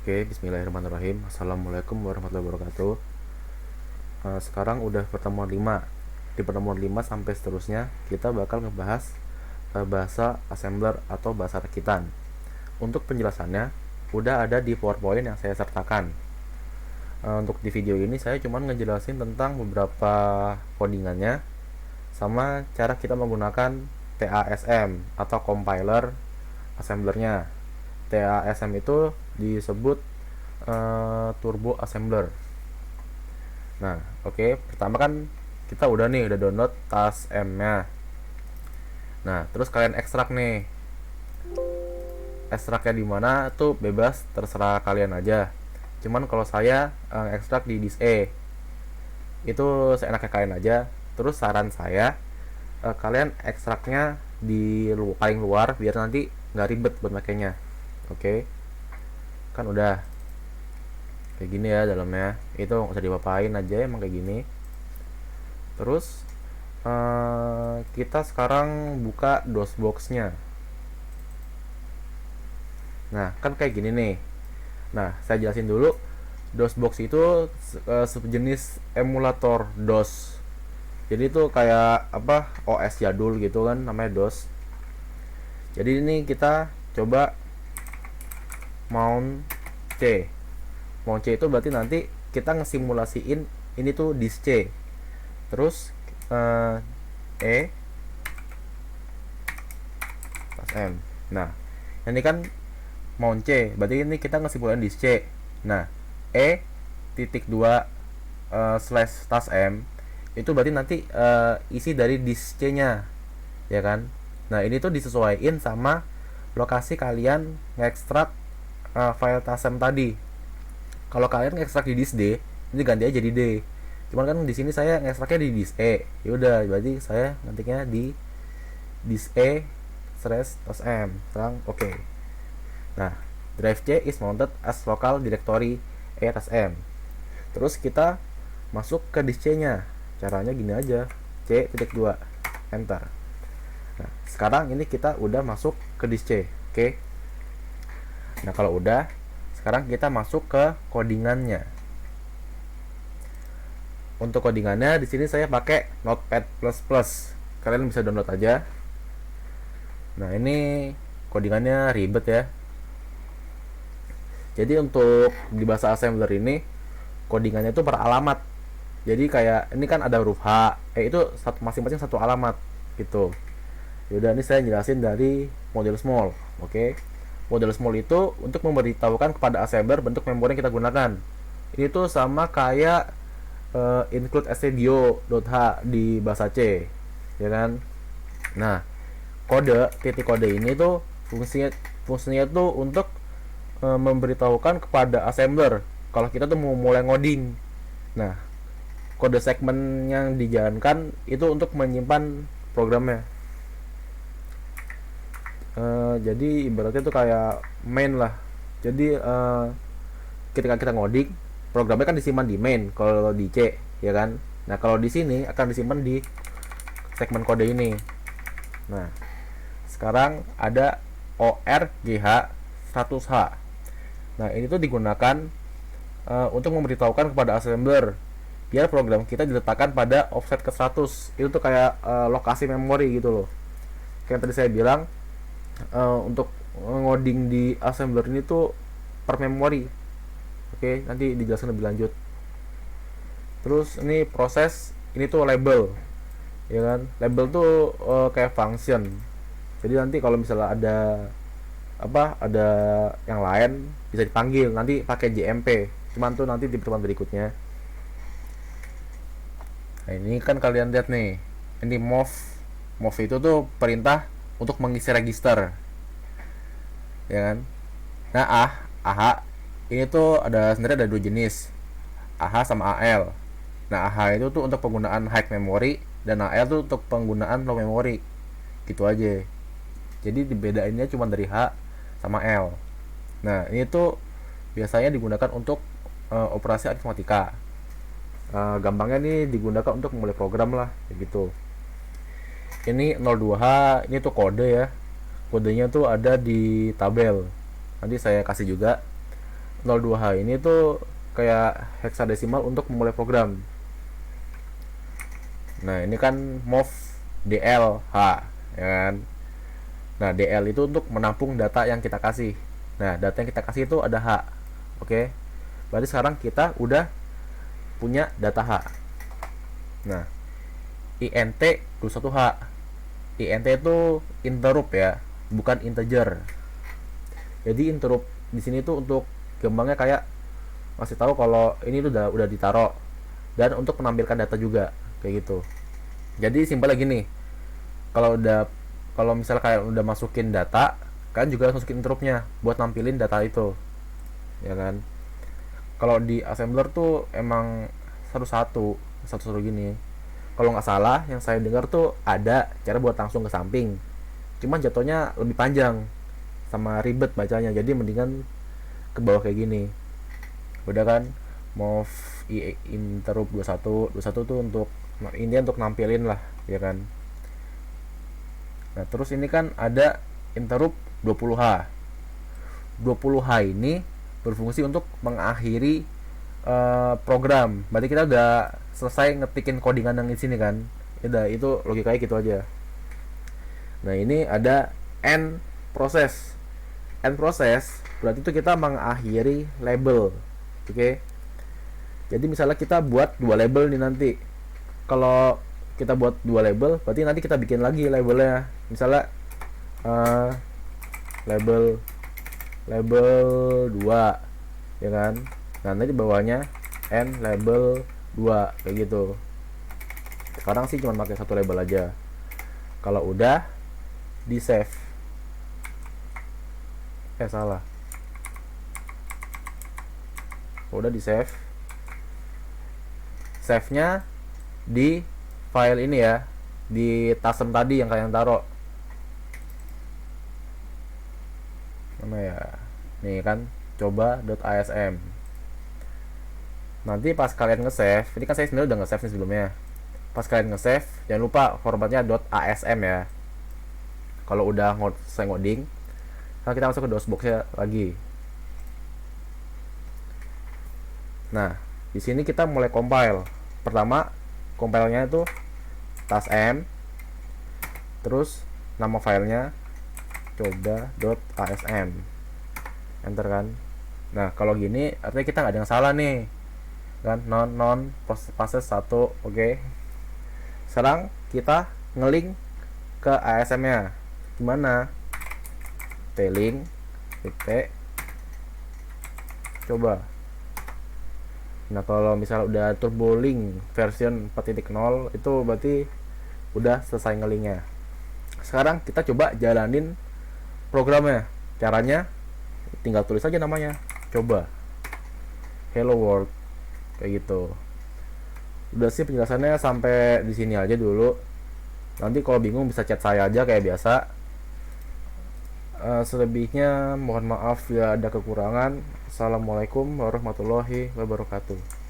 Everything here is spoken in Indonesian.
Oke, bismillahirrahmanirrahim. Assalamualaikum warahmatullahi wabarakatuh. Sekarang udah pertemuan 5. Di pertemuan 5 sampai seterusnya kita bakal ngebahas bahasa assembler atau bahasa rakitan. Untuk penjelasannya udah ada di PowerPoint yang saya sertakan. Untuk di video ini saya cuma ngejelasin tentang beberapa codingannya sama cara kita menggunakan TASM atau compiler assemblernya. TASM itu disebut turbo assembler. Nah, oke, pertama kan kita udah download TASM-nya. Nah, terus kalian ekstrak nih. Ekstraknya di mana tuh bebas, terserah kalian aja. Cuman kalau saya ekstrak di disk E. Itu seenaknya kalian aja. Terus saran saya kalian ekstraknya di paling luar biar nanti nggak ribet buat makainya. Oke. Kan udah kayak gini ya dalamnya, itu nggak usah dipapain aja, emang kayak gini. Terus kita sekarang buka DOSBox-nya. Nah, kan kayak gini nih. Nah, saya jelasin dulu. DOSBox itu sejenis emulator DOS. Jadi itu kayak apa, OS jadul gitu kan, namanya DOS. Jadi ini kita coba mount C. Mount C itu berarti nanti kita ngesimulasiin ini tuh disk C. Terus E pas M. Nah, ini kan mount C, berarti ini kita ngesimulasiin disk C. Nah, E.2 tas M itu berarti nanti isi dari disk C-nya, ya kan? Nah, ini tuh disesuaikan sama lokasi kalian ngekstrak file tasm tadi. Kalau kalian ngekstrak di disk D, ini ganti aja jadi D. Cuman kan di sini saya ngekstraknya di disk E. Yaudah, berarti saya ngetiknya di disk E/tasm. Sekarang oke. Nah, drive C is mounted as local directory E/tasm. Terus kita masuk ke disk C-nya. Caranya gini aja. C.2 enter. Nah, sekarang ini kita udah masuk ke disk C. Oke. Nah, kalau udah, sekarang kita masuk ke codingannya. Untuk codingannya di sini saya pakai Notepad++. Kalian bisa download aja. Nah, ini codingannya ribet ya. Jadi untuk di bahasa assembler ini codingannya itu per alamat. Jadi kayak ini kan ada huruf H, itu masing-masing satu alamat gitu. Yaudah, ini saya jelasin dari model small. Oke. Model small itu untuk memberitahukan kepada assembler bentuk memori yang kita gunakan. Ini tuh sama kayak include stdio.h di bahasa C, ya kan? Nah, titik kode ini tuh fungsinya tuh untuk memberitahukan kepada assembler kalau kita tuh mau mulai ngoding. Nah, kode segmen yang dijalankan itu untuk menyimpan programnya. Jadi ibaratnya tuh kayak main lah. Jadi ketika kita ngoding, programnya kan disimpan di main kalau di C, ya kan? Nah, kalau di sini akan disimpan di segmen kode ini. Nah, sekarang ada ORGH 100H. Nah, ini tuh digunakan untuk memberitahukan kepada assembler biar program kita diletakkan pada offset ke 100. Itu tuh kayak lokasi memori gitu loh. Kayak tadi saya bilang, untuk ngoding di assembler ini tuh per memori. Oke, nanti dijelaskan lebih lanjut. Terus ini proses, ini tuh label, ya kan? Label tuh kayak function. Jadi nanti kalau misalnya ada yang lain bisa dipanggil nanti pakai JMP. Cuman tuh nanti di pertemuan berikutnya. Nah, ini kan kalian lihat nih. Ini move itu tuh perintah untuk mengisi register, ya kan? Nah, AH ini tuh sebenarnya ada dua jenis, AH sama AL. Nah, AH itu tuh untuk penggunaan high memory dan AL tuh untuk penggunaan low memory. Gitu aja. Jadi dibedainnya cuma dari H sama L. Nah, ini tuh biasanya digunakan untuk operasi aritmatika. Gampangnya nih digunakan untuk memulai program lah, gitu. Ini 02H, ini tuh kode ya. Kodenya tuh ada di tabel. Nanti saya kasih juga. 02H ini tuh kayak heksadesimal untuk memulai program. Nah, ini kan mov DLH, ya kan? Nah, DL itu untuk menampung data yang kita kasih. Nah, data yang kita kasih itu ada H. Oke. Berarti sekarang kita udah punya data H. Nah, int 21H. Int itu interrupt ya, bukan integer. Jadi interrupt di sini tuh untuk gampangnya kayak ngasih tahu kalau ini udah ditaruh, dan untuk menampilkan data juga kayak gitu. Jadi simpel lagi nih, kalau misalnya kayak udah masukin data, kan juga harus masukin interruptnya buat nampilin data itu, ya kan? Kalau di assembler tuh emang satu-satu gini. Kalau nggak salah yang saya dengar tuh ada cara buat langsung ke samping, cuman jatuhnya lebih panjang sama ribet bacanya, jadi mendingan ke bawah kayak gini. Udah kan, move interrupt 21 tuh untuk ini untuk nampilin lah, ya kan. Nah, terus ini kan ada interrupt 20H. 20H ini berfungsi untuk mengakhiri program. Berarti kita udah selesai ngetikin codingan yang di sini kan. Udah, itu logikanya gitu aja. Nah, ini ada end proses. End proses berarti itu kita mengakhiri label. Oke. Jadi misalnya kita buat dua label nih nanti. Kalau kita buat dua label, berarti nanti kita bikin lagi labelnya. Misalnya uh, label 2, ya kan. Nah, nanti bawahnya n label 2 kayak gitu. Sekarang sih cuma pakai satu label aja. Kalau udah di save, salah, udah di save, save nya di file ini ya, di tasem tadi yang kalian taruh mana ya, nih kan, coba.asm. Nanti pas kalian nge-save, ini kan saya sebenarnya udah nge-save nih sebelumnya. Pas kalian nge-save, jangan lupa formatnya .asm ya. Kalau udah selesai ngoding, sekarang kita masuk ke DOSBox-nya lagi. Nah, di sini kita mulai compile. Pertama, compile-nya itu tasm, terus nama filenya coba.asm, enter kan. Nah, kalau gini artinya kita nggak ada yang salah nih kan, non proses 1. Oke. Sekarang kita ngelink ke ASM nya. Gimana? T-link titik coba. Nah, kalau misalnya udah turbo link version 4.0 itu berarti udah selesai ngelinknya. Sekarang kita coba jalanin programnya. Caranya tinggal tulis aja namanya, coba hello world kayak gitu. Udah sih penjelasannya sampai di sini aja dulu. Nanti kalau bingung bisa chat saya aja kayak biasa. Selebihnya mohon maaf ya ada kekurangan. Assalamualaikum warahmatullahi wabarakatuh.